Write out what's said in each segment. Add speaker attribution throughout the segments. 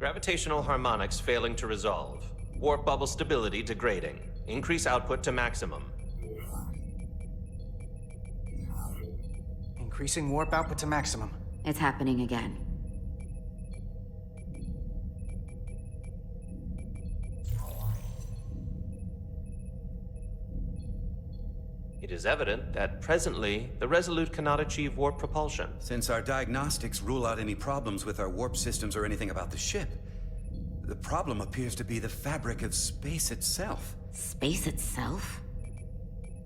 Speaker 1: Gravitational harmonics failing to resolve. Warp bubble stability degrading. Increase output to maximum.
Speaker 2: Increasing warp output to maximum.
Speaker 3: It's happening again.
Speaker 1: It is evident that presently, the Resolute cannot achieve warp propulsion.
Speaker 4: Since our diagnostics rule out any problems with our warp systems or anything about the ship, the problem appears to be the fabric of space itself.
Speaker 3: Space itself?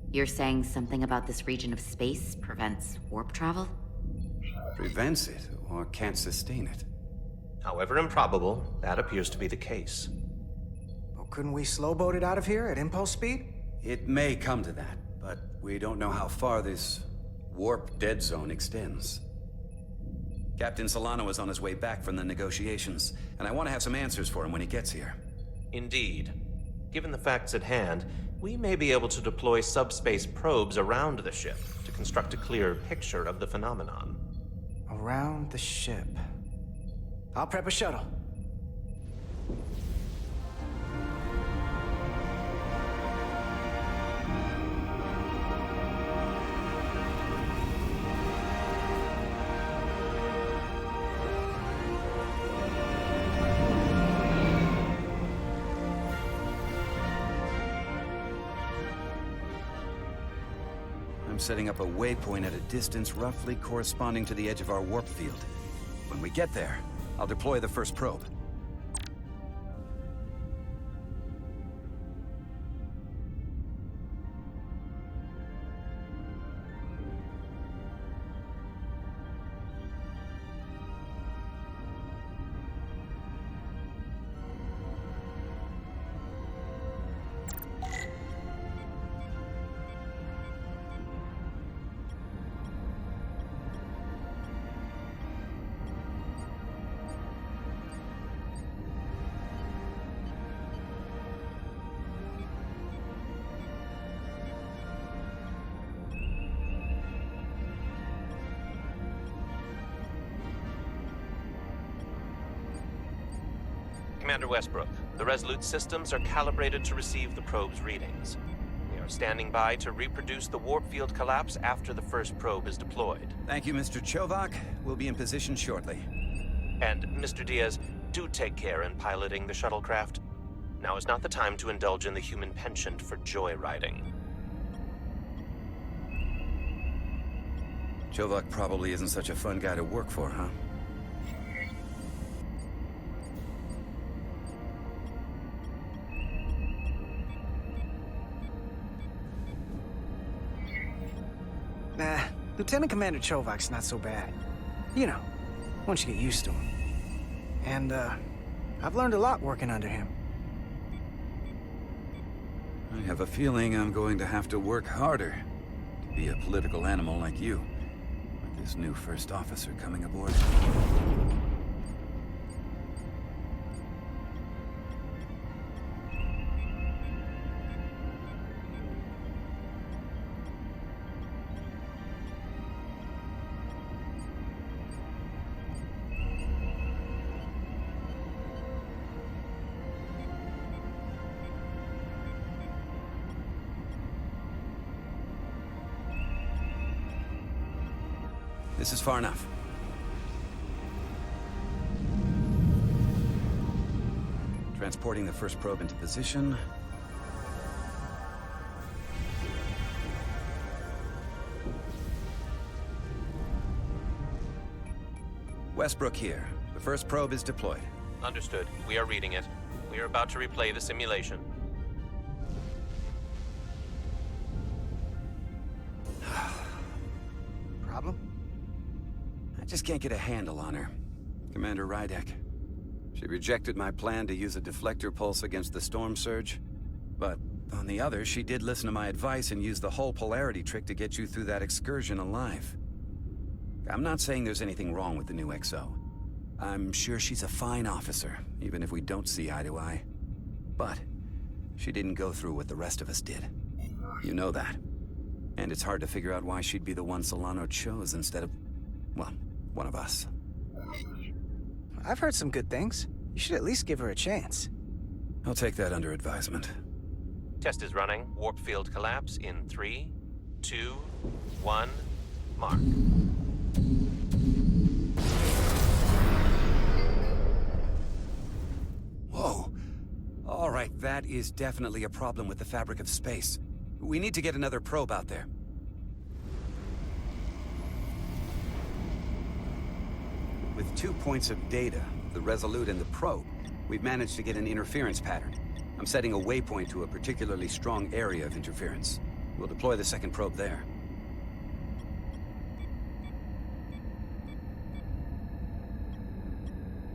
Speaker 3: You're saying something about this region of space prevents warp travel?
Speaker 4: Prevents it, or can't sustain it.
Speaker 1: However improbable, that appears to be the case.
Speaker 2: Well, couldn't we slow-boat it out of here at impulse speed?
Speaker 4: It may come to that, but we don't know how far this warp dead zone extends. Captain Solano is on his way back from the negotiations, and I want to have some answers for him when he gets here.
Speaker 1: Indeed. Given the facts at hand, we may be able to deploy subspace probes around the ship to construct a clearer picture of the phenomenon.
Speaker 2: Around the ship. I'll prep a shuttle.
Speaker 4: Setting up a waypoint at a distance roughly corresponding to the edge of our warp field. When we get there, I'll deploy the first probe.
Speaker 1: Commander Westbrook, the Resolute systems are calibrated to receive the probe's readings. We are standing by to reproduce the warp field collapse after the first probe is deployed.
Speaker 4: Thank you, Mr. Chovak. We'll be in position shortly.
Speaker 1: And, Mr. Diaz, do take care in piloting the shuttlecraft. Now is not the time to indulge in the human penchant for joyriding.
Speaker 4: Chovak probably isn't such a fun guy to work for, huh?
Speaker 2: Nah, Lieutenant Commander Chovak's not so bad. You know, once you get used to him. And, I've learned a lot working under him.
Speaker 4: I have a feeling I'm going to have to work harder to be a political animal like you, with this new first officer coming aboard. This is far enough. Transporting the first probe into position. Westbrook here. The first probe is deployed.
Speaker 1: Understood. We are reading it. We are about to replay the simulation.
Speaker 2: Problem?
Speaker 4: I just can't get a handle on her. Commander Rydek. She rejected my plan to use a deflector pulse against the storm surge. But on the other, she did listen to my advice and use the whole polarity trick to get you through that excursion alive. I'm not saying there's anything wrong with the new XO. I'm sure she's a fine officer, even if we don't see eye to eye. But she didn't go through what the rest of us did. You know that. And it's hard to figure out why she'd be the one Solano chose instead of, well, one of us.
Speaker 2: I've heard some good things. You You should at least give her a chance.
Speaker 4: I'll take that under advisement.
Speaker 1: Test is running. Warp field collapse in 3, 2, 1, mark.
Speaker 4: Whoa. All right, that is definitely a problem with the fabric of space. We need to get another probe out there. With 2 points of data, the Resolute and the probe, we've managed to get an interference pattern. I'm setting a waypoint to a particularly strong area of interference. We'll deploy the second probe there.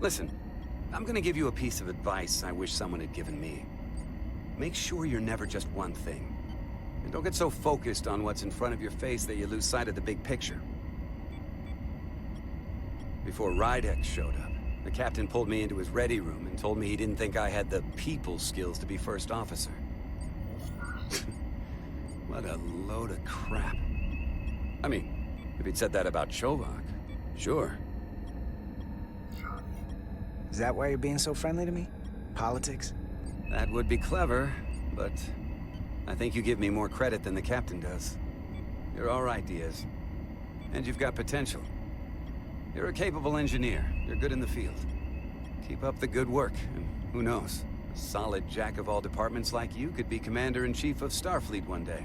Speaker 4: Listen, I'm gonna give you a piece of advice I wish someone had given me. Make sure you're never just one thing. And don't get so focused on what's in front of your face that you lose sight of the big picture. Before Rydeck showed up, the captain pulled me into his ready room and told me he didn't think I had the people skills to be first officer. What a load of crap. I mean, if he'd said that about Chovak, sure.
Speaker 2: Is that why you're being so friendly to me? Politics?
Speaker 4: That would be clever, but I think you give me more credit than the captain does. You're all right, Diaz. And you've got potential. You're a capable engineer. You're good in the field. Keep up the good work, and who knows? A solid jack of all departments like you could be Commander-in-Chief of Starfleet one day.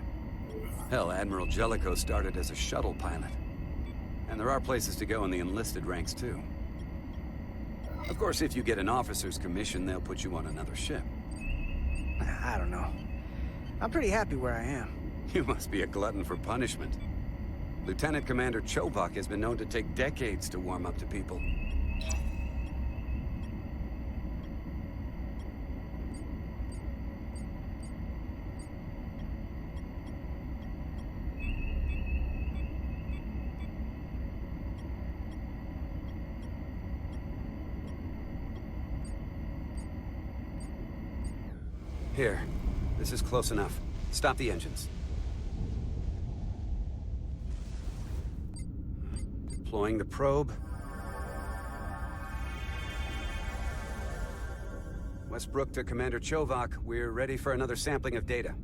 Speaker 4: Hell, Admiral Jellicoe started as a shuttle pilot. And there are places to go in the enlisted ranks, too. Of course, if you get an officer's commission, they'll put you on another ship.
Speaker 2: I don't know. I'm pretty happy where I am.
Speaker 4: You must be a glutton for punishment. Lieutenant Commander Chovak has been known to take decades to warm up to people. Here. This is close enough. Stop the engines. Deploying the probe. Westbrook to Commander Chovak. We're ready for another sampling of data.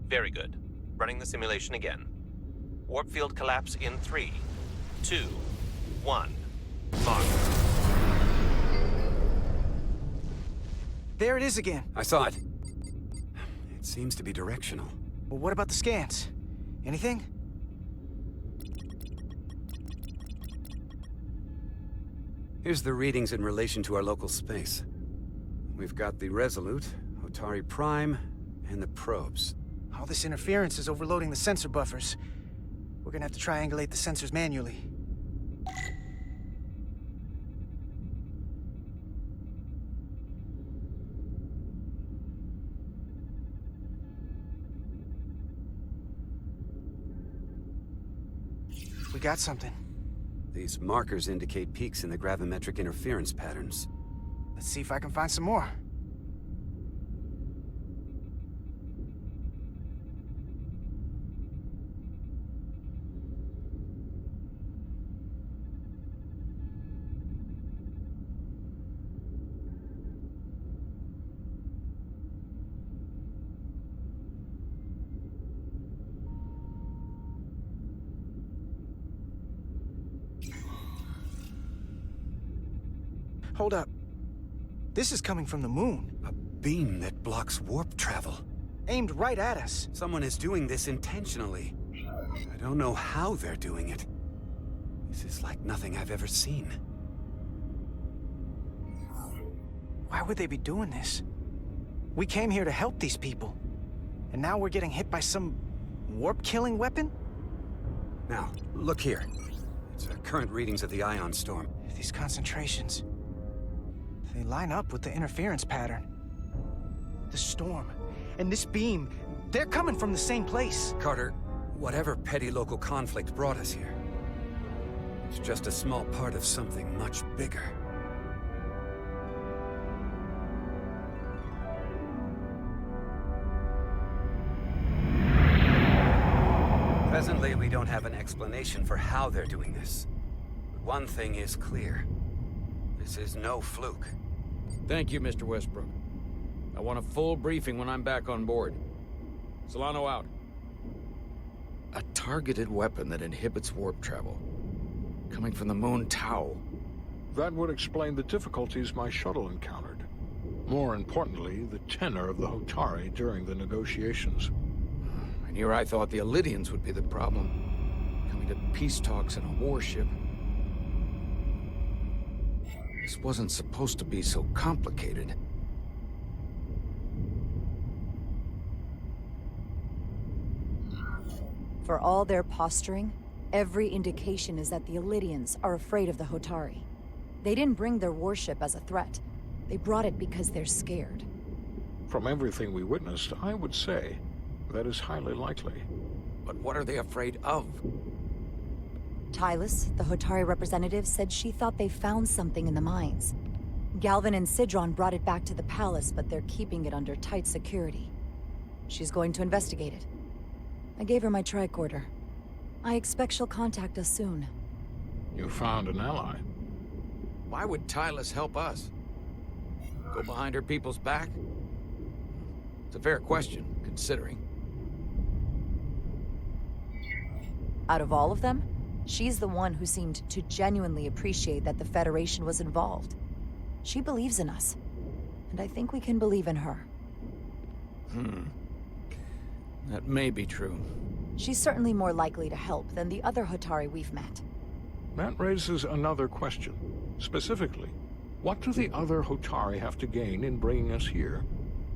Speaker 1: Very good. Running the simulation again. Warp field collapse in 3, 2, 1, mark.
Speaker 2: There it is again.
Speaker 4: I saw it. It seems to be directional.
Speaker 2: Well, what about the scans? Anything?
Speaker 4: Here's the readings in relation to our local space. We've got the Resolute, Otari Prime, and the probes.
Speaker 2: All this interference is overloading the sensor buffers. We're gonna have to triangulate the sensors manually. We got something.
Speaker 4: These markers indicate peaks in the gravimetric interference patterns.
Speaker 2: Let's see if I can find some more. Hold up. This is coming from the moon.
Speaker 4: A beam that blocks warp travel.
Speaker 2: Aimed right at us.
Speaker 4: Someone is doing this intentionally. I don't know how they're doing it. This is like nothing I've ever seen.
Speaker 2: Why would they be doing this? We came here to help these people. And now we're getting hit by some warp-killing weapon?
Speaker 4: Now, look here. It's our current readings of the ion storm.
Speaker 2: These concentrations... they line up with the interference pattern. The storm and this beam, they're coming from the same place.
Speaker 4: Carter, whatever petty local conflict brought us here, it's just a small part of something much bigger. Presently, we don't have an explanation for how they're doing this. But one thing is clear. This is no fluke.
Speaker 5: Thank you, Mr. Westbrook. I want a full briefing when I'm back on board. Solano out. A targeted weapon that inhibits warp travel. Coming from the moon Tau.
Speaker 6: That would explain the difficulties my shuttle encountered. More importantly, the tenor of the Hotari during the negotiations.
Speaker 5: And here I thought the Elydians would be the problem. Coming to peace talks in a warship. This wasn't supposed to be so complicated.
Speaker 7: For all their posturing, every indication is that the Elydians are afraid of the Hotari. They didn't bring their warship as a threat. They brought it because they're scared.
Speaker 6: From everything we witnessed, I would say that is highly likely.
Speaker 5: But what are they afraid of?
Speaker 7: Tylus, the Hotari representative, said she thought they found something in the mines. Galvin and Sidron brought it back to the palace, but they're keeping it under tight security. She's going to investigate it. I gave her my tricorder. I expect she'll contact us soon.
Speaker 6: You found an ally.
Speaker 5: Why would Tylus help us? Go behind her people's back? It's a fair question, considering.
Speaker 7: Out of all of them, she's the one who seemed to genuinely appreciate that the Federation was involved. She believes in us, and I think we can believe in her.
Speaker 5: That may be true.
Speaker 7: She's certainly more likely to help than the other Hotari we've met.
Speaker 6: That raises another question. Specifically, what do the other Hotari have to gain in bringing us here,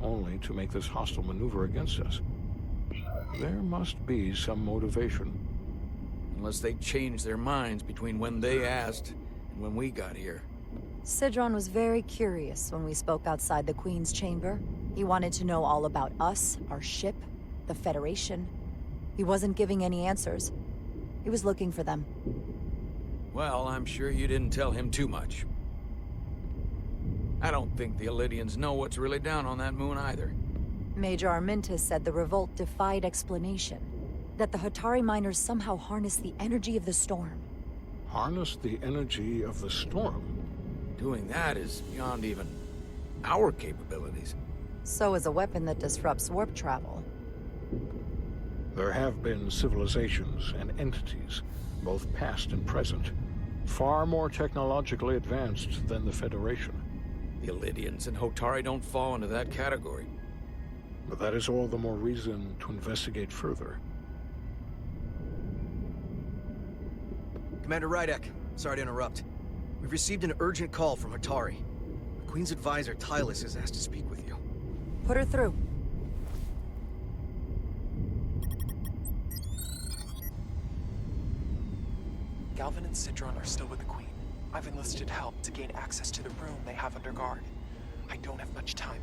Speaker 6: only to make this hostile maneuver against us? There must be some motivation.
Speaker 5: Unless they changed their minds between when they asked and when we got here.
Speaker 7: Sidron was very curious when we spoke outside the Queen's chamber. He wanted to know all about us, our ship, the Federation. He wasn't giving any answers. He was looking for them.
Speaker 5: Well, I'm sure you didn't tell him too much. I don't think the Elydians know what's really down on that moon either.
Speaker 7: Major Armintas said the revolt defied explanation. That the Hotari miners somehow harnessed the energy of the storm.
Speaker 6: Harness the energy of the storm?
Speaker 5: Doing that is beyond even our capabilities.
Speaker 7: So is a weapon that disrupts warp travel.
Speaker 6: There have been civilizations and entities, both past and present, far more technologically advanced than the Federation.
Speaker 5: The Elydians and Hotari don't fall into that category.
Speaker 6: But that is all the more reason to investigate further.
Speaker 8: Commander Rydek, sorry to interrupt. We've received an urgent call from Hotari. The Queen's advisor, Tylus, has asked to speak with you.
Speaker 7: Put her through.
Speaker 9: Galvin and Sidron are still with the Queen. I've enlisted help to gain access to the room they have under guard. I don't have much time.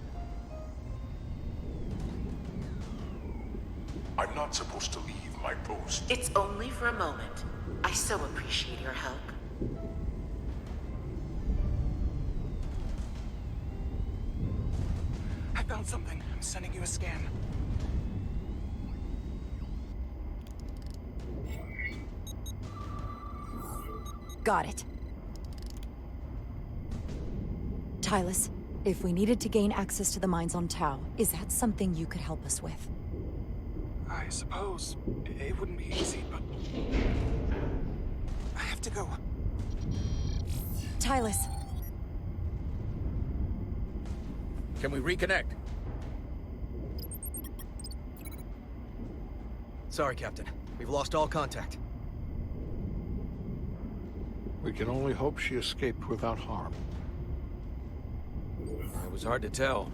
Speaker 10: I'm not supposed to leave my post.
Speaker 11: It's only for a moment. I so appreciate your help.
Speaker 9: I found something. I'm sending you a scan.
Speaker 7: Got it. Tylus, if we needed to gain access to the mines on Tau, is that something you could help us with?
Speaker 9: I suppose it wouldn't be easy, but I have to go.
Speaker 7: Tylus.
Speaker 5: Can we reconnect?
Speaker 8: Sorry, Captain. We've lost all contact.
Speaker 6: We can only hope she escaped without harm.
Speaker 5: It was hard to tell.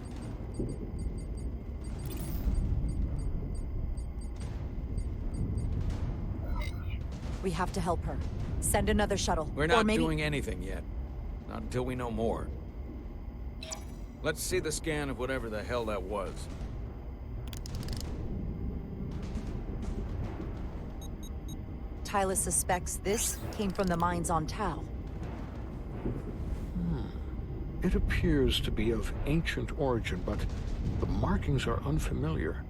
Speaker 7: We have to help her. Send another shuttle.
Speaker 5: We're not doing anything yet. Not until we know more. Let's see the scan of whatever the hell that was.
Speaker 7: Tylus suspects this came from the mines on Tau.
Speaker 6: It appears to be of ancient origin, but the markings are unfamiliar.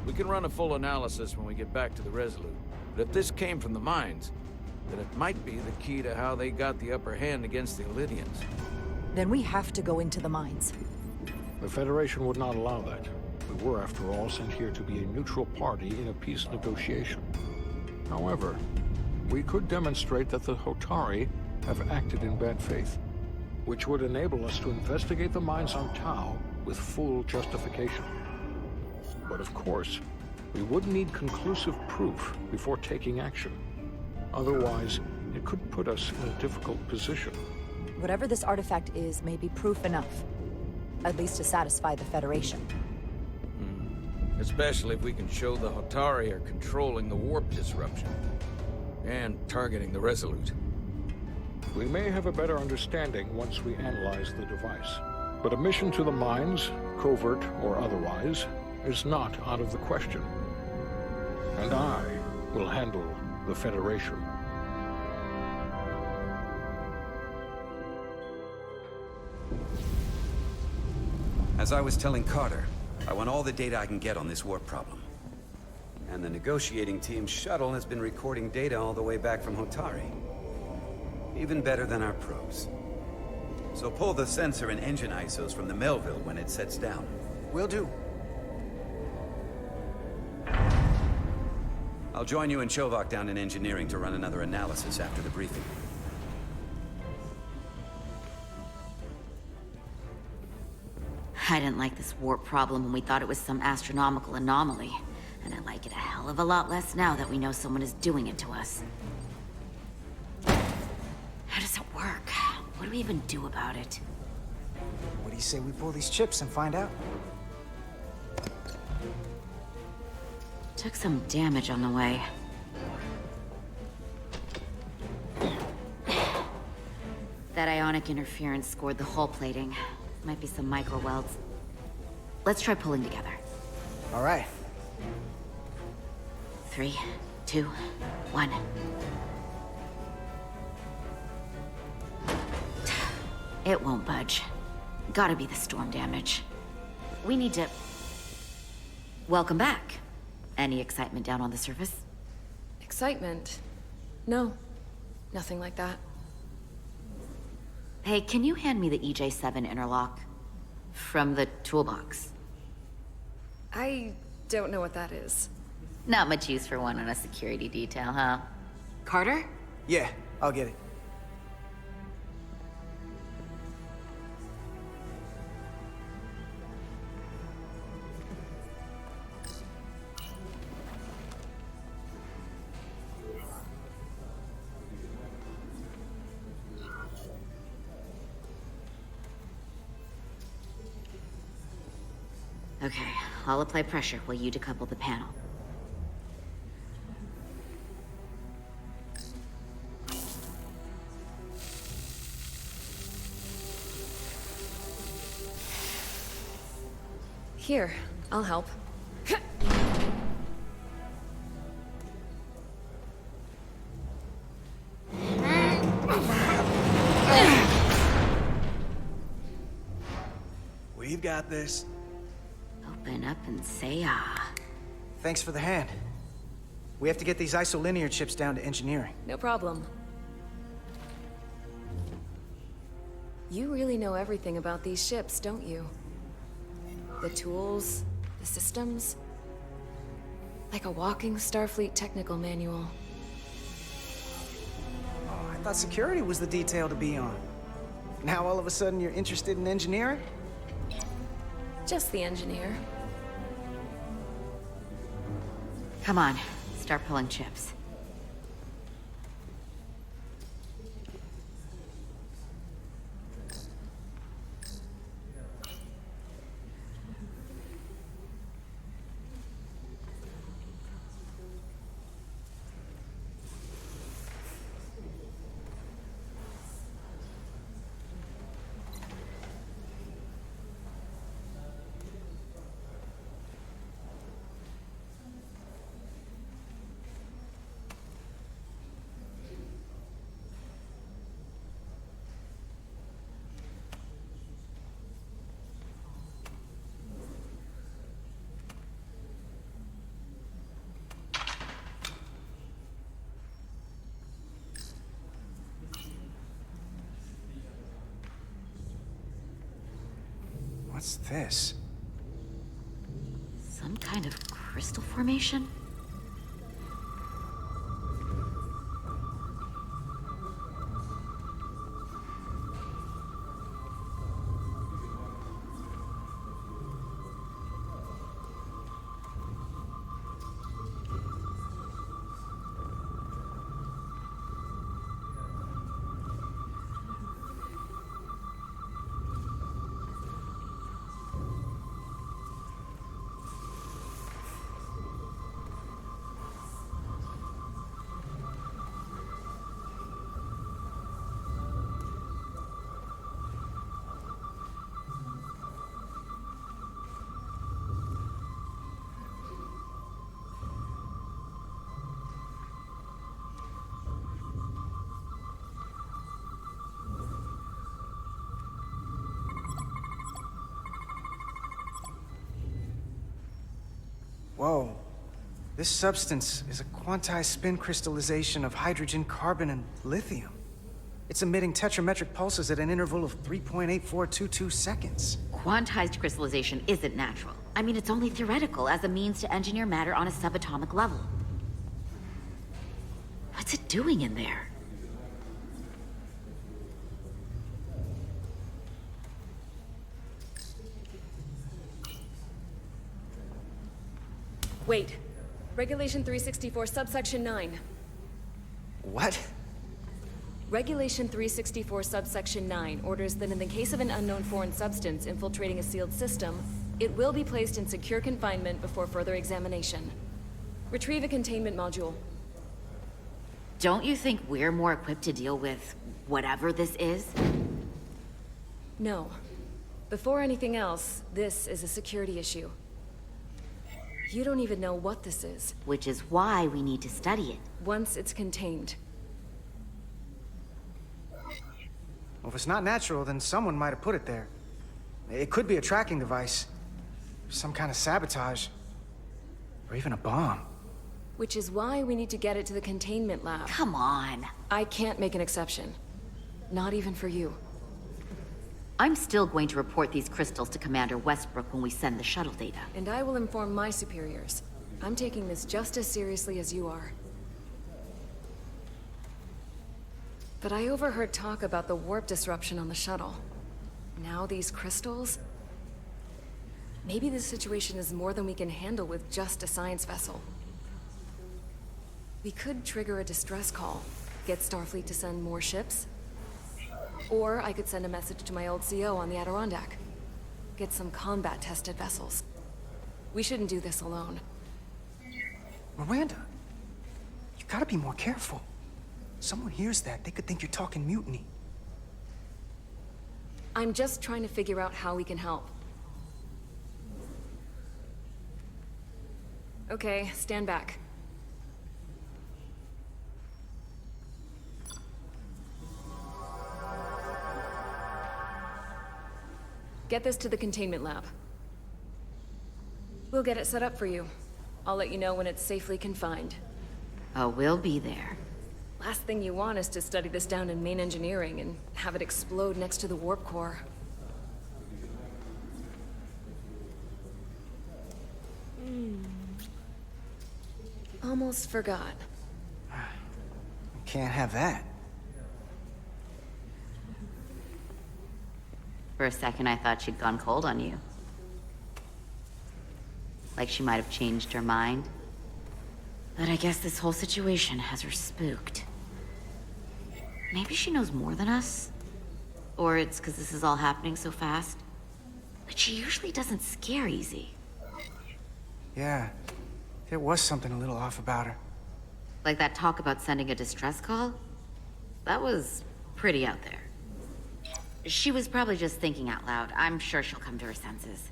Speaker 5: We can run a full analysis when we get back to the Resolute. But if this came from the mines, then it might be the key to how they got the upper hand against the Elydians.
Speaker 7: Then we have to go into the mines.
Speaker 6: The Federation would not allow that. We were, after all, sent here to be a neutral party in a peace negotiation. However, we could demonstrate that the Hotari have acted in bad faith, which would enable us to investigate the mines on Tau with full justification. But of course, we would need conclusive proof before taking action. Otherwise, it could put us in a difficult position.
Speaker 7: Whatever this artifact is may be proof enough. At least to satisfy the Federation.
Speaker 5: Especially if we can show the Hotari are controlling the warp disruption. And targeting the Resolute.
Speaker 6: We may have a better understanding once we analyze the device. But a mission to the mines, covert or otherwise, is not out of the question. And I will handle the Federation.
Speaker 4: As I was telling Carter, I want all the data I can get on this warp problem. And the negotiating team's shuttle has been recording data all the way back from Hotari. Even better than our probes. So pull the sensor and engine ISOs from the Melville when it sets down.
Speaker 2: Will do.
Speaker 4: I'll join you and Chovak down in engineering to run another analysis after the briefing.
Speaker 3: I didn't like this warp problem when we thought it was some astronomical anomaly. And I like it a hell of a lot less now that we know someone is doing it to us. How does it work? What do we even do about it?
Speaker 2: What do you say we pull these chips and find out?
Speaker 3: Took some damage on the way. That ionic interference scored the hull plating. Might be some micro welds. Let's try pulling together.
Speaker 2: All right.
Speaker 3: 3, 2, 1. It won't budge. Gotta be the storm damage. We need to... Welcome back. Any excitement down on the surface?
Speaker 12: Excitement? No. Nothing like that.
Speaker 3: Hey, can you hand me the EJ7 interlock? From the toolbox.
Speaker 12: I don't know what that is.
Speaker 3: Not much use for one on a security detail, huh? Carter?
Speaker 2: Yeah, I'll get it.
Speaker 3: Okay, I'll apply pressure while you decouple the panel.
Speaker 12: Here, I'll help.
Speaker 2: We've got this.
Speaker 3: Open up and say ah.
Speaker 2: Thanks for the hand. We have to get these isolinear chips down to engineering.
Speaker 12: No problem. You really know everything about these ships, don't you? The tools, the systems. Like a walking Starfleet technical manual.
Speaker 2: Oh, I thought security was the detail to be on. Now all of a sudden you're interested in engineering?
Speaker 12: Just the engineer.
Speaker 3: Come on, start pulling chips.
Speaker 2: What's this?
Speaker 3: Some kind of crystal formation?
Speaker 2: Whoa. This substance is a quantized spin crystallization of hydrogen, carbon, and lithium. It's emitting tetrametric pulses at an interval of 3.8422 seconds.
Speaker 3: Quantized crystallization isn't natural. I mean, it's only theoretical as a means to engineer matter on a subatomic level. What's it doing in there?
Speaker 12: Wait. Regulation 364, subsection 9.
Speaker 2: What?
Speaker 12: Regulation 364, subsection 9 orders that in the case of an unknown foreign substance infiltrating a sealed system, it will be placed in secure confinement before further examination. Retrieve a containment module.
Speaker 3: Don't you think we're more equipped to deal with whatever this is?
Speaker 12: No. Before anything else, this is a security issue. You don't even know what this is.
Speaker 3: Which is why we need to study it.
Speaker 12: Once it's contained.
Speaker 2: Well, if it's not natural, then someone might have put it there. It could be a tracking device, some kind of sabotage, or even a bomb.
Speaker 12: Which is why we need to get it to the containment lab.
Speaker 3: Come on.
Speaker 12: I can't make an exception. Not even for you.
Speaker 3: I'm still going to report these crystals to Commander Westbrook when we send the shuttle data.
Speaker 12: And I will inform my superiors. I'm taking this just as seriously as you are. But I overheard talk about the warp disruption on the shuttle. Now these crystals? Maybe this situation is more than we can handle with just a science vessel. We could trigger a distress call, get Starfleet to send more ships. Or I could send a message to my old CO on the Adirondack. Get some combat-tested vessels. We shouldn't do this alone.
Speaker 2: Miranda, you gotta be more careful. Someone hears that, they could think you're talking mutiny.
Speaker 12: I'm just trying to figure out how we can help. Okay, stand back. Get this to the containment lab. We'll get it set up for you. I'll let you know when it's safely confined.
Speaker 3: Oh, we'll be there.
Speaker 12: Last thing you want is to study this down in main engineering and have it explode next to the warp core. Almost forgot.
Speaker 2: Can't have that.
Speaker 3: For a second, I thought she'd gone cold on you. Like she might have changed her mind. But I guess this whole situation has her spooked. Maybe she knows more than us? Or it's because this is all happening so fast? But she usually doesn't scare easy.
Speaker 2: Yeah, there was something a little off about her.
Speaker 3: Like that talk about sending a distress call? That was pretty out there. She was probably just thinking out loud. I'm sure she'll come to her senses.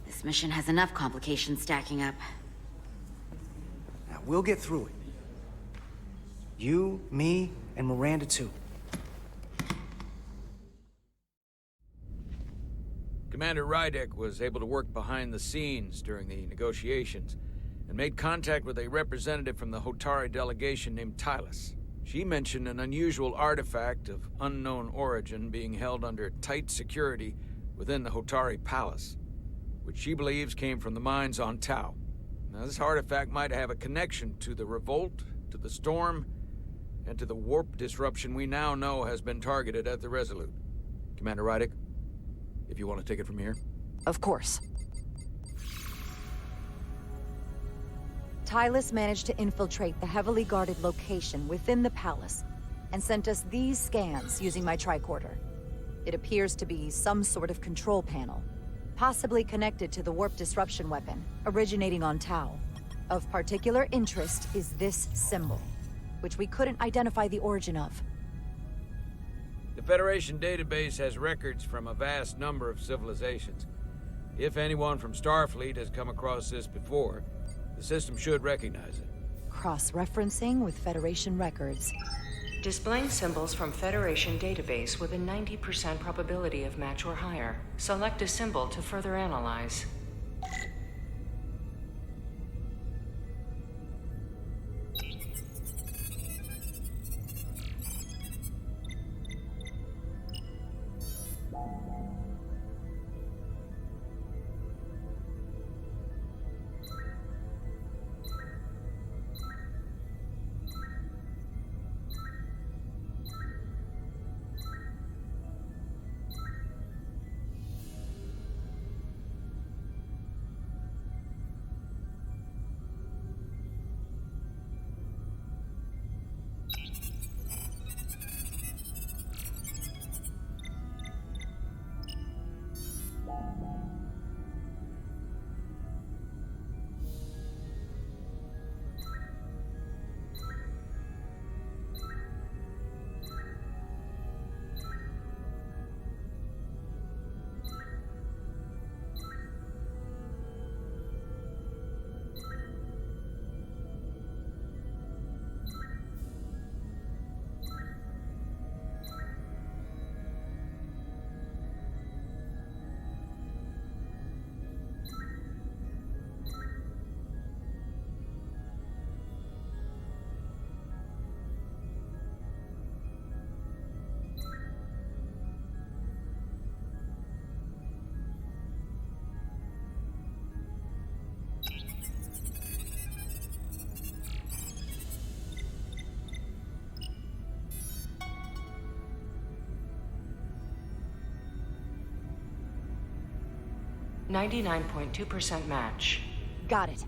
Speaker 3: This mission has enough complications stacking up.
Speaker 2: Now, we'll get through it. You, me, and Miranda too.
Speaker 5: Commander Ryder was able to work behind the scenes during the negotiations and made contact with a representative from the Hotari delegation named Tylus. She mentioned an unusual artifact of unknown origin being held under tight security within the Hotari Palace, which she believes came from the mines on Tau. Now, this artifact might have a connection to the revolt, to the storm, and to the warp disruption we now know has been targeted at the Resolute. Commander Rydick, if you want to take it from here.
Speaker 7: Of course. Tylus managed to infiltrate the heavily guarded location within the palace and sent us these scans using my tricorder. It appears to be some sort of control panel, possibly connected to the warp disruption weapon, originating on Tau. Of particular interest is this symbol, which we couldn't identify the origin of.
Speaker 5: The Federation database has records from a vast number of civilizations. If anyone from Starfleet has come across this before, the system should recognize it.
Speaker 7: Cross-referencing with Federation records.
Speaker 11: Displaying symbols from Federation database with a 90% probability of match or higher. Select a symbol to further analyze. .2% match.
Speaker 7: Got it.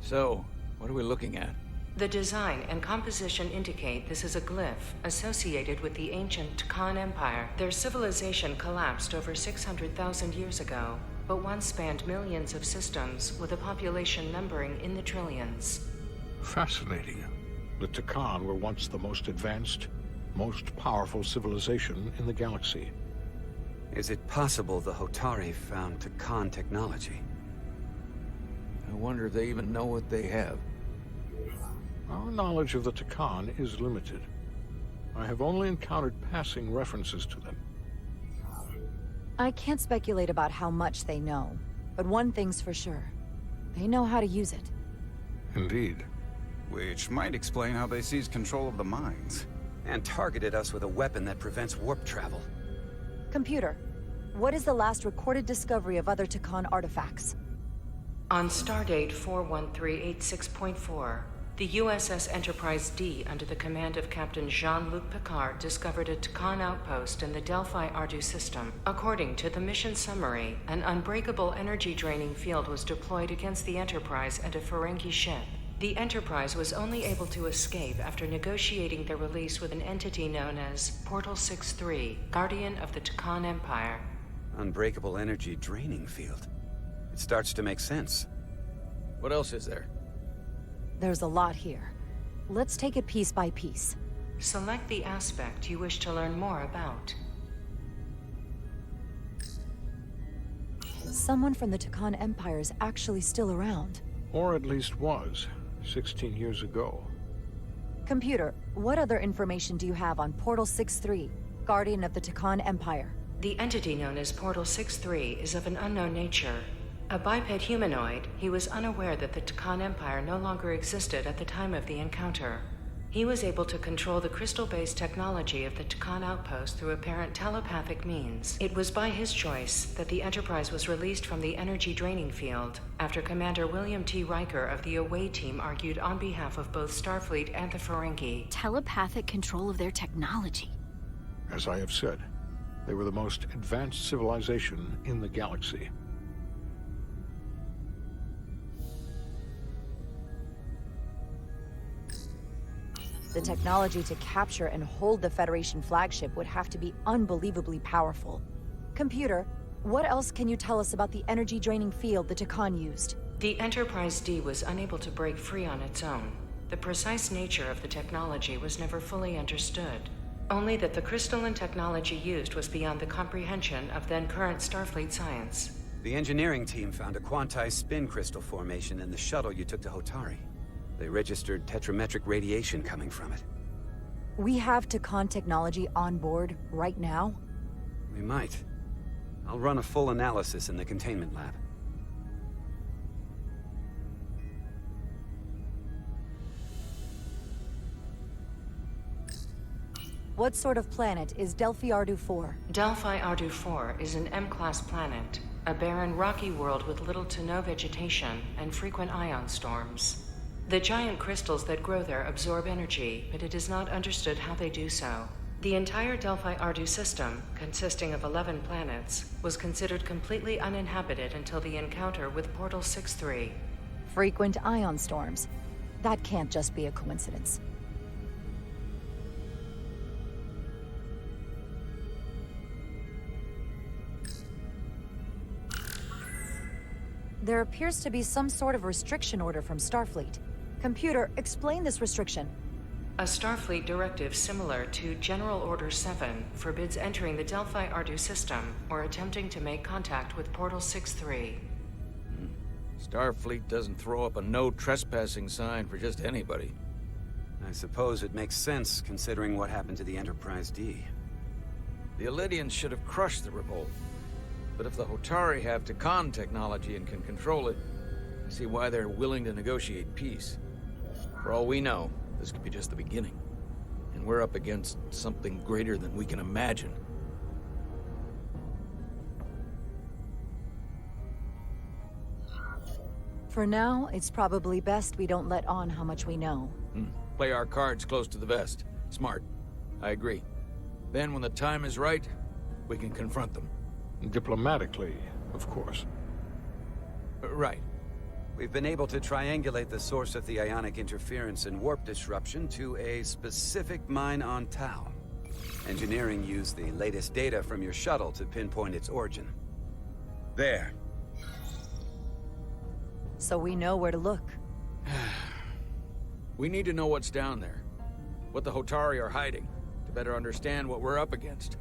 Speaker 5: So, what are we looking at?
Speaker 11: The design and composition indicate this is a glyph associated with the ancient Khan Empire. Their civilization collapsed over 600,000 years ago, but once spanned millions of systems with a population numbering in the trillions.
Speaker 6: Fascinating. The Takan were once the most advanced, most powerful civilization in the galaxy.
Speaker 4: Is it possible the Hotari found Takan technology?
Speaker 5: I wonder if they even know what they have.
Speaker 6: Our knowledge of the Takan is limited. I have only encountered passing references to them.
Speaker 7: I can't speculate about how much they know, but one thing's for sure. They know how to use it.
Speaker 6: Indeed.
Speaker 13: Which might explain how they seized control of the mines.
Speaker 4: And targeted us with a weapon that prevents warp travel.
Speaker 7: Computer, what is the last recorded discovery of other Takan artifacts?
Speaker 11: On stardate 41386.4, the USS Enterprise D, under the command of Captain Jean-Luc Picard, discovered a Takan outpost in the Delphi Ardu system. According to the mission summary, an unbreakable energy-draining field was deployed against the Enterprise and a Ferengi ship. The Enterprise was only able to escape after negotiating their release with an entity known as Portal 63, Guardian of the Takan Empire.
Speaker 4: Unbreakable energy draining field. It starts to make sense.
Speaker 5: What else is there?
Speaker 7: There's a lot here. Let's take it piece by piece.
Speaker 11: Select the aspect you wish to learn more about.
Speaker 7: Someone from the Takan Empire is actually still around.
Speaker 6: Or at least was, 16 years ago.
Speaker 7: Computer, what other information do you have on Portal 63, Guardian of the Takan Empire?
Speaker 11: The entity known as Portal 63 is of an unknown nature. A biped humanoid, he was unaware that the Takan Empire no longer existed at the time of the encounter. He was able to control the crystal-based technology of the Takan outpost through apparent telepathic means. It was by his choice that the Enterprise was released from the energy draining field after Commander William T. Riker of the away team argued on behalf of both Starfleet and the Ferengi.
Speaker 14: Telepathic control of their technology.
Speaker 6: As I have said, they were the most advanced civilization in the galaxy.
Speaker 7: The technology to capture and hold the Federation flagship would have to be unbelievably powerful. Computer, what else can you tell us about the energy-draining field the Takan used?
Speaker 11: The Enterprise D was unable to break free on its own. The precise nature of the technology was never fully understood. Only that the crystalline technology used was beyond the comprehension of then-current Starfleet science.
Speaker 4: The engineering team found a quantized spin crystal formation in the shuttle you took to Hotari. They registered tetrametric radiation coming from it.
Speaker 7: We have Takan technology on board right now?
Speaker 4: We might. I'll run a full analysis in the containment lab.
Speaker 7: What sort of planet is Delphi Ardu 4?
Speaker 11: Delphi Ardu 4 is an M-class planet, a barren rocky world with little to no vegetation and frequent ion storms. The giant crystals that grow there absorb energy, but it is not understood how they do so. The entire Delphi Ardu system, consisting of 11 planets, was considered completely uninhabited until the encounter with Portal 6-3.
Speaker 7: Frequent ion storms. That can't just be a coincidence. There appears to be some sort of restriction order from Starfleet. Computer, explain this restriction.
Speaker 11: A Starfleet directive similar to General Order 7 forbids entering the Delphi Ardu system or attempting to make contact with Portal 6-3.
Speaker 5: Starfleet doesn't throw up a no trespassing sign for just anybody.
Speaker 4: I suppose it makes sense considering what happened to the Enterprise D.
Speaker 5: The Illidians should have crushed the revolt. But if the Hotari have Takan technology and can control it, I see why they're willing to negotiate peace. For all we know, this could be just the beginning. And we're up against something greater than we can imagine.
Speaker 7: For now, it's probably best we don't let on how much we know.
Speaker 5: Play our cards close to the vest. Smart. I agree. Then when the time is right, we can confront them.
Speaker 6: Diplomatically, of course.
Speaker 5: Right.
Speaker 4: We've been able to triangulate the source of the ionic interference and warp disruption to a specific mine on Tau. Engineering used the latest data from your shuttle to pinpoint its origin. There.
Speaker 7: So we know where to look.
Speaker 5: We need to know what's down there. What the Hotari are hiding, to better understand what we're up against.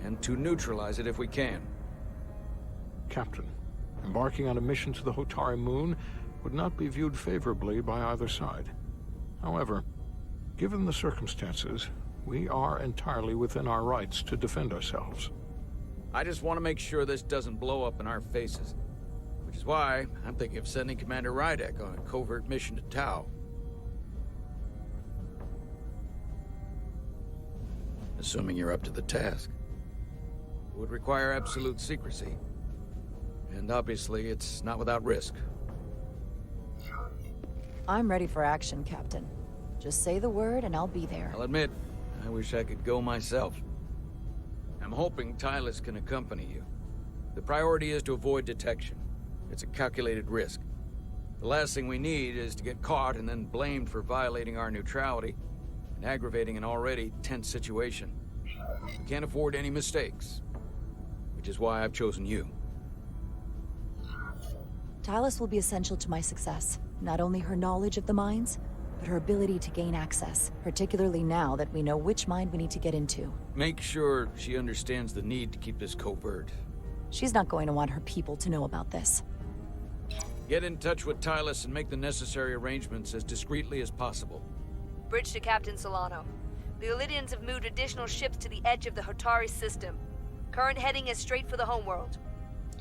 Speaker 5: And to neutralize it if we can.
Speaker 6: Captain, embarking on a mission to the Hotari moon would not be viewed favorably by either side. However, given the circumstances, we are entirely within our rights to defend ourselves.
Speaker 5: I just want to make sure this doesn't blow up in our faces. Which is why I'm thinking of sending Commander Ryder on a covert mission to Tau. Assuming you're up to the task. It would require absolute secrecy. And obviously, it's not without risk.
Speaker 7: I'm ready for action, Captain. Just say the word and I'll be there.
Speaker 5: I'll admit, I wish I could go myself. I'm hoping Tylus can accompany you. The priority is to avoid detection. It's a calculated risk. The last thing we need is to get caught and then blamed for violating our neutrality and aggravating an already tense situation. We can't afford any mistakes. Which is why I've chosen you.
Speaker 7: Tylus will be essential to my success. Not only her knowledge of the mines, but her ability to gain access, particularly now that we know which mine we need to get into.
Speaker 5: Make sure she understands the need to keep this covert.
Speaker 7: She's not going to want her people to know about this.
Speaker 5: Get in touch with Tylus and make the necessary arrangements as discreetly as possible.
Speaker 15: Bridge to Captain Solano. The Illidians have moved additional ships to the edge of the Hotari system. Current heading is straight for the homeworld.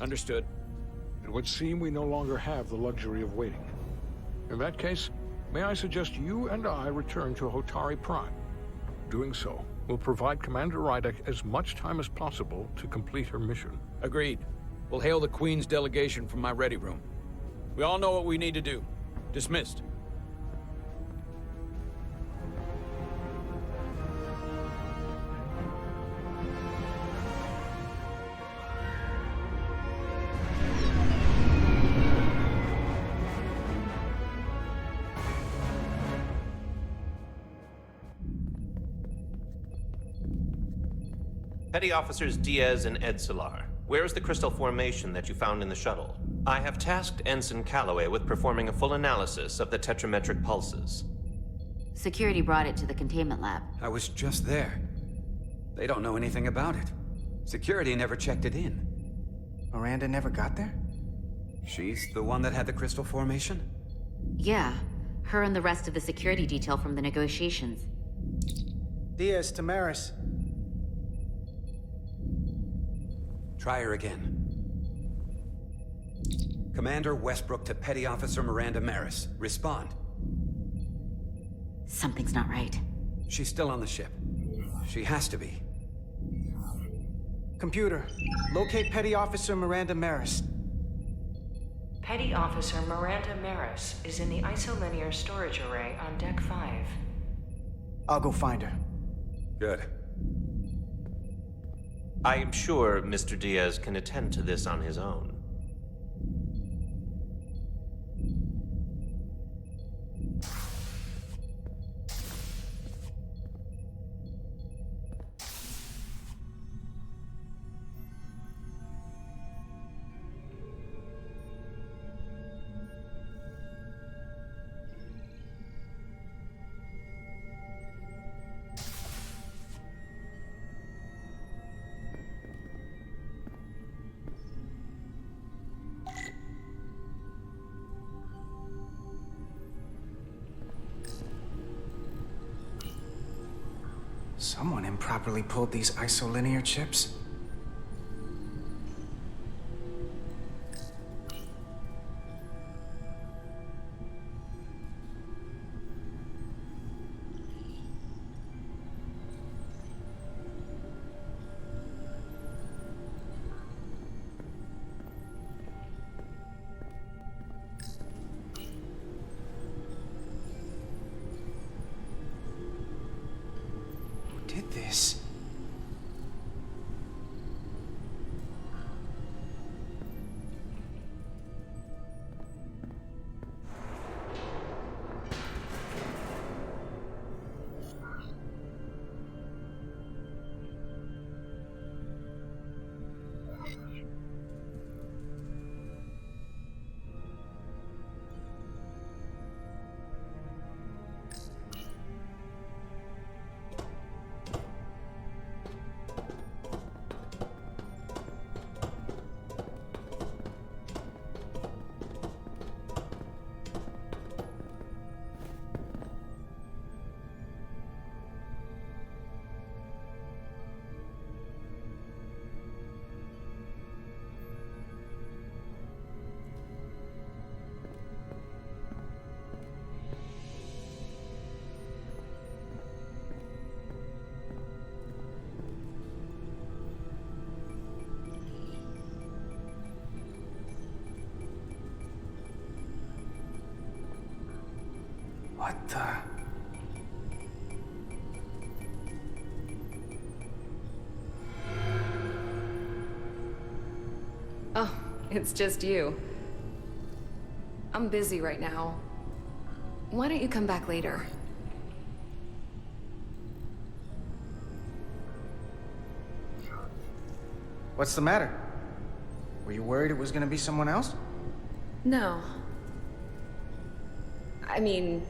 Speaker 5: Understood.
Speaker 6: It would seem we no longer have the luxury of waiting. In that case, may I suggest you and I return to Hotari Prime? Doing so will provide Commander Rydek as much time as possible to complete her mission.
Speaker 5: Agreed. We'll hail the Queen's delegation from my ready room. We all know what we need to do. Dismissed.
Speaker 1: Petty Officers Diaz and Edsolar, where is the crystal formation that you found in the shuttle? I have tasked Ensign Calloway with performing a full analysis of the tetrametric pulses.
Speaker 3: Security brought it to the containment lab.
Speaker 4: I was just there. They don't know anything about it. Security never checked it in.
Speaker 2: Miranda never got there?
Speaker 4: She's the one that had the crystal formation?
Speaker 3: Yeah, her and the rest of the security detail from the negotiations.
Speaker 2: Diaz, Tamaris.
Speaker 4: Try her again. Commander Westbrook to Petty Officer Miranda Maris. Respond.
Speaker 3: Something's not right.
Speaker 4: She's still on the ship. She has to be.
Speaker 2: Computer, locate Petty Officer Miranda Maris.
Speaker 11: Petty Officer Miranda Maris is in the isolinear storage array on Deck 5.
Speaker 2: I'll go find her.
Speaker 4: Good.
Speaker 1: I am sure Mr. Diaz can attend to this on his own.
Speaker 2: Someone improperly pulled these isolinear chips. Did this? What the?
Speaker 12: Oh, it's just you. I'm busy right now. Why don't you come back later?
Speaker 2: What's the matter? Were you worried it was gonna be someone else?
Speaker 12: No. I mean,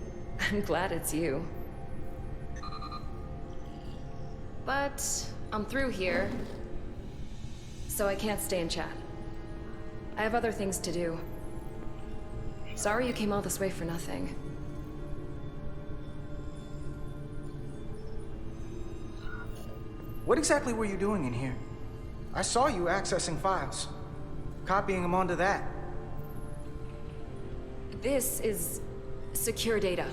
Speaker 12: I'm glad it's you. But I'm through here, so I can't stay and chat. I have other things to do. Sorry you came all this way for nothing.
Speaker 2: What exactly were you doing in here? I saw you accessing files, copying them onto that.
Speaker 12: This is secure data.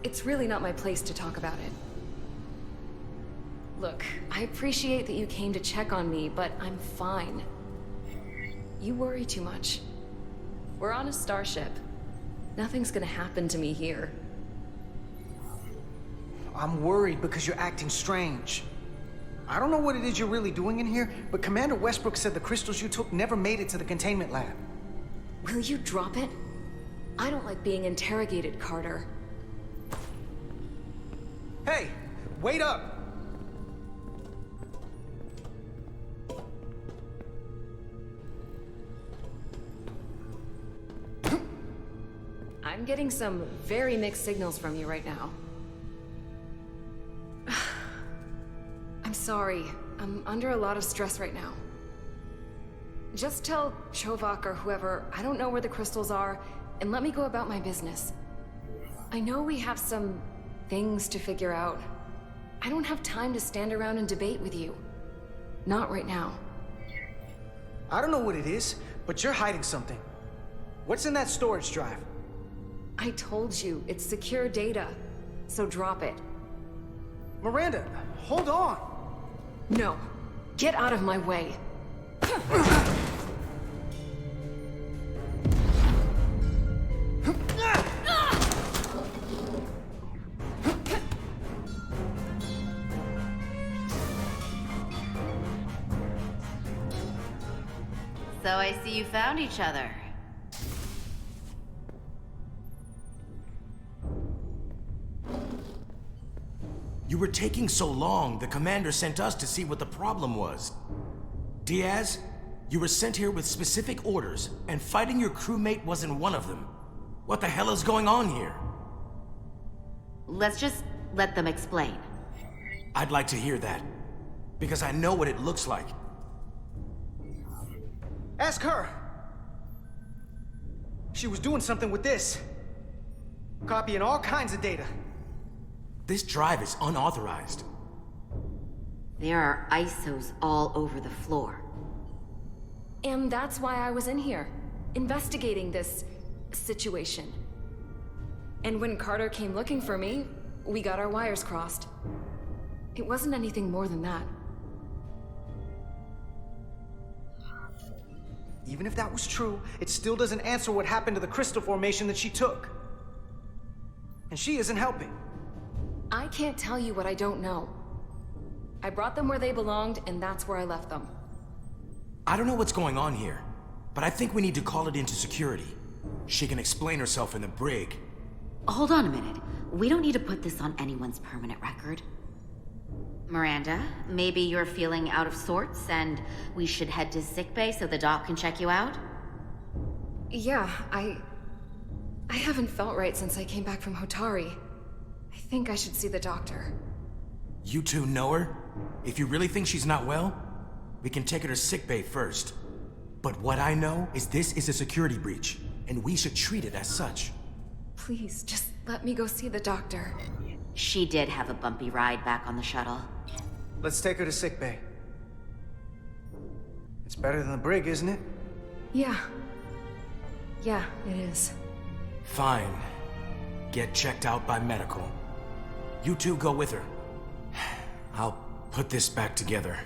Speaker 12: It's really not my place to talk about it. Look, I appreciate that you came to check on me, but I'm fine. You worry too much. We're on a starship. Nothing's gonna happen to me here.
Speaker 2: I'm worried because you're acting strange. I don't know what it is you're really doing in here, but Commander Westbrook said the crystals you took never made it to the containment lab.
Speaker 12: Will you drop it? I don't like being interrogated, Carter.
Speaker 2: Hey, wait up!
Speaker 12: I'm getting some very mixed signals from you right now. I'm sorry. I'm under a lot of stress right now. Just tell Chovak or whoever I don't know where the crystals are, and let me go about my business. I know we have some things to figure out. I don't have time to stand around and debate with you. Not right now.
Speaker 2: I don't know what it is, but you're hiding something. What's in that storage drive?
Speaker 12: I told you, it's secure data. So drop it.
Speaker 2: Miranda, hold on!
Speaker 12: No. Get out of my way.
Speaker 3: So I see you found each other.
Speaker 16: You were taking so long, the commander sent us to see what the problem was. Diaz, you were sent here with specific orders, and fighting your crewmate wasn't one of them. What the hell is going on here?
Speaker 3: Let's just let them explain.
Speaker 16: I'd like to hear that, because I know what it looks like.
Speaker 2: Ask her! She was doing something with this. Copying all kinds of data.
Speaker 16: This drive is unauthorized.
Speaker 3: There are ISOs all over the floor.
Speaker 12: And that's why I was in here, investigating this situation. And when Carter came looking for me, we got our wires crossed. It wasn't anything more than that.
Speaker 2: Even if that was true, it still doesn't answer what happened to the crystal formation that she took. And she isn't helping.
Speaker 12: I can't tell you what I don't know. I brought them where they belonged, and that's where I left them.
Speaker 16: I don't know what's going on here, but I think we need to call it into security. She can explain herself in the brig.
Speaker 3: Hold on a minute. We don't need to put this on anyone's permanent record. Miranda, maybe you're feeling out of sorts, and we should head to sickbay so the doc can check you out?
Speaker 12: Yeah, I haven't felt right since I came back from Hotari. I think I should see the doctor.
Speaker 16: You two know her? If you really think she's not well, we can take her to sickbay first. But what I know is this is a security breach, and we should treat it as such.
Speaker 12: Please, just let me go see the doctor.
Speaker 3: She did have a bumpy ride back on the shuttle.
Speaker 2: Let's take her to sickbay. It's better than the brig, isn't it?
Speaker 12: Yeah. Yeah, it is.
Speaker 16: Fine. Get checked out by medical. You two go with her. I'll put this back together.